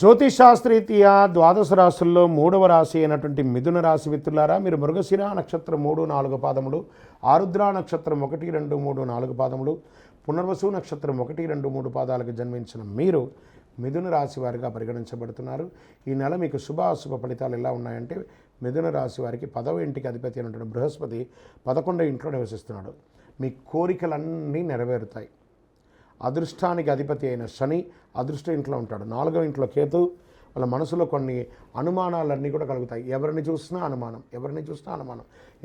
జ్యోతిషాస్త్రీతీయ ద్వాదశ రాశుల్లో మూడవ రాశి అయినటువంటి మిథున రాశి మిత్రులారా, మీరు మృగశిర నక్షత్రం 3, 4 పాదములు, ఆరుద్ర నక్షత్రం 1, 2, 3, 4 పాదములు, పునర్వసు నక్షత్రం 1, 2, 3 పాదాలకు జన్మించిన మీరు మిథున రాశి వారిగా పరిగణించబడుతున్నారు. ఈ నెల మీకు శుభాశుభ ఫలితాలు ఎలా ఉన్నాయంటే, మిథున రాశి వారికి 10వ ఇంటికి అధిపతి అయినటువంటి బృహస్పతి 11వ ఇంట్లో నివసిస్తున్నాడు. మీ కోరికలన్నీ నెరవేరుతాయి. అదృష్టానికి అధిపతి అయిన శని అదృష్ట ఇంట్లో ఉంటాడు. 4వ ఇంట్లో కేతు. వాళ్ళ మనసులో కొన్ని అనుమానాలన్నీ కూడా కలుగుతాయి. ఎవరిని చూసినా అనుమానం,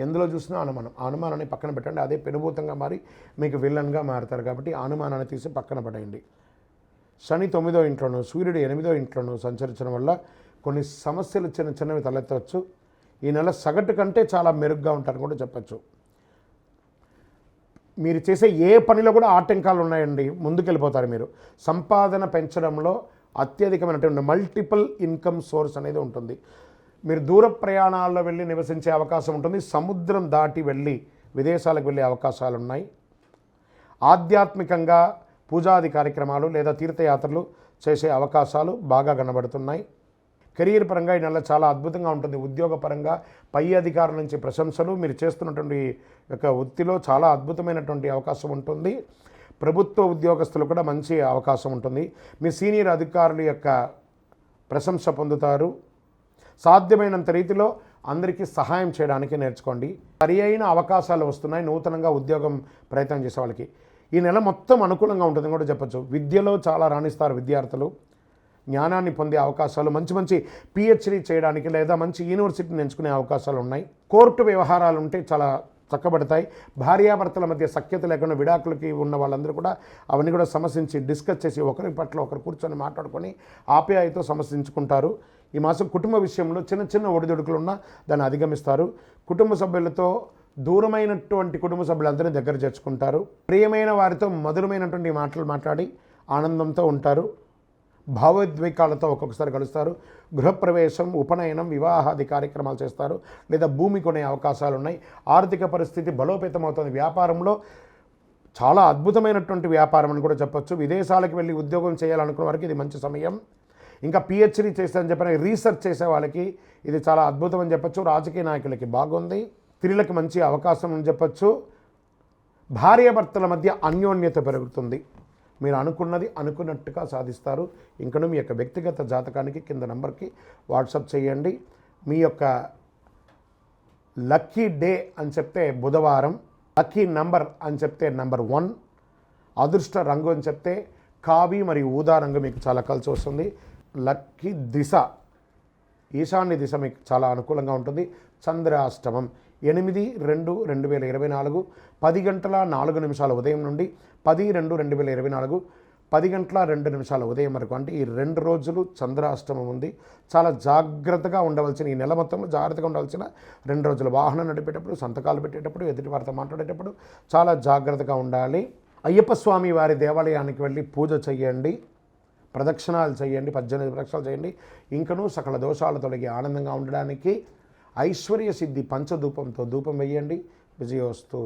ఎందులో చూసినా అనుమానం. ఆ అనుమానాన్ని పక్కన పెట్టండి. అదే పెనుభూతంగా మారి మీకు విలన్గా మారుతారు. కాబట్టి ఆ అనుమానాన్ని తీసి పక్కన పడేయండి. శని 9వ ఇంట్లోనూ, సూర్యుడు 8వ ఇంట్లోనూ సంచరించడం వల్ల కొన్ని సమస్యలు చిన్నవి తలెత్తవచ్చు. ఈ నెల సగటు కంటే చాలా మెరుగ్గా ఉంటారని కూడా చెప్పచ్చు. మీరు చేసే ఏ పనిలో కూడా ఆటంకాలు ఉన్నాయండి, ముందుకెళ్ళిపోతారు. మీరు సంపాదన పెంచడంలో అత్యధికమైనటువంటి మల్టిపుల్ ఇన్కమ్ సోర్స్ అనేది ఉంటుంది. మీరు దూర ప్రయాణాల్లో వెళ్ళి నివసించే అవకాశం ఉంటుంది. సముద్రం దాటి వెళ్ళి విదేశాలకు వెళ్ళే అవకాశాలు ఉన్నాయి. ఆధ్యాత్మికంగా పూజాది కార్యక్రమాలు లేదా తీర్థయాత్రలు చేసే అవకాశాలు బాగా కనబడుతున్నాయి. కెరీర్ పరంగా ఈ నెల చాలా అద్భుతంగా ఉంటుంది. ఉద్యోగపరంగా పై అధికారుల నుంచి ప్రశంసలు, మీరు చేస్తున్నటువంటి యొక్క వృత్తిలో చాలా అద్భుతమైనటువంటి అవకాశం ఉంటుంది. ప్రభుత్వ ఉద్యోగస్తులు కూడా మంచి అవకాశం ఉంటుంది. మీ సీనియర్ అధికారుల యొక్క ప్రశంస పొందుతారు. సాధ్యమైనంత రీతిలో అందరికీ సహాయం చేయడానికి నేర్చుకోండి. సరి అయిన అవకాశాలు వస్తున్నాయి నూతనంగా ఉద్యోగం ప్రయత్నం చేసే వాళ్ళకి. ఈ నెల మొత్తం అనుకూలంగా ఉంటుందని కూడా చెప్పచ్చు. విద్యలో చాలా రాణిస్తారు విద్యార్థులు. జ్ఞానాన్ని పొందే అవకాశాలు, మంచి పిహెచ్డీ చేయడానికి లేదా మంచి యూనివర్సిటీని ఎంచుకునే అవకాశాలు ఉన్నాయి. కోర్టు వ్యవహారాలు ఉంటే చాలా చక్కబడతాయి. భార్యాభర్తల మధ్య సఖ్యత లేకుండా విడాకులకి ఉన్న వాళ్ళందరూ కూడా అవన్నీ కూడా సమస్యించి డిస్కస్ చేసి ఒకరి పట్ల ఒకరు కూర్చొని మాట్లాడుకొని ఆప్యాయతో సమస్యించుకుంటారు. ఈ మాసం కుటుంబ విషయంలో చిన్న ఒడిదుడుకులు ఉన్నా దాన్ని అధిగమిస్తారు. కుటుంబ సభ్యులతో దూరమైనటువంటి కుటుంబ సభ్యులందరినీ దగ్గర చేర్చుకుంటారు. ప్రియమైన వారితో మధురమైనటువంటి మాటలు మాట్లాడి ఆనందంతో ఉంటారు. భావోద్వేగాలతో ఒక్కొక్కసారి కలుస్తారు. గృహప్రవేశం, ఉపనయనం, వివాహాది కార్యక్రమాలు చేస్తారు. లేదా భూమి కొనే అవకాశాలు ఉన్నాయి. ఆర్థిక పరిస్థితి బలోపేతం అవుతుంది. వ్యాపారంలో చాలా అద్భుతమైనటువంటి వ్యాపారం అని కూడా చెప్పొచ్చు. విదేశాలకు వెళ్ళి ఉద్యోగం చేయాలనుకున్న వారికి ఇది మంచి సమయం. ఇంకా పిహెచ్డీ చేస్తారని చెప్పిన రీసెర్చ్ చేసే వాళ్ళకి ఇది చాలా అద్భుతం అని చెప్పచ్చు. రాజకీయ నాయకులకి బాగుంది. స్త్రీలకు మంచి అవకాశం అని చెప్పచ్చు. భార్యాభర్తల మధ్య అన్యోన్యత పెరుగుతుంది. మీరు అనుకున్నది అనుకున్నట్టుగా సాధిస్తారు. ఇంకను మీ యొక్క వ్యక్తిగత జాతకానికి కింద నంబర్కి వాట్సాప్ చేయండి. మీ యొక్క లక్కీ డే అని చెప్తే బుధవారం, లక్కీ నంబర్ అని చెప్తే నంబర్ 1, అదృష్ట రంగు అని చెప్తే కావి మరియు ఊదా రంగు మీకు చాలా కలిసి వస్తుంది. లక్కీ దిశ ఈశాన్య దిశ మీకు చాలా అనుకూలంగా ఉంటుంది. చంద్రాష్టమం 8/2/2024 10:04 ఉదయం నుండి 10/2/2024 10:02 ఉదయం వరకు, అంటే ఈ 2 రోజులు చంద్రాష్టమం ఉంది. చాలా జాగ్రత్తగా ఉండవలసిన, ఈ నెల మొత్తంలో జాగ్రత్తగా ఉండవలసిన 2 రోజులు. వాహనం నడిపేటప్పుడు, సంతకాలు పెట్టేటప్పుడు, ఎదుటి వారితో మాట్లాడేటప్పుడు చాలా జాగ్రత్తగా ఉండాలి. అయ్యప్ప స్వామి వారి దేవాలయానికి వెళ్ళి పూజ చేయండి, ప్రదక్షిణాలు చేయండి, 18 ప్రదక్షిణాలు చేయండి. ఇంకనూ సకల దోషాలు తొలగి ఆనందంగా ఉండడానికి ఐశ్వర్య సిద్ధి పంచధూపంతో ధూపం వేయండి. విజయోస్తు.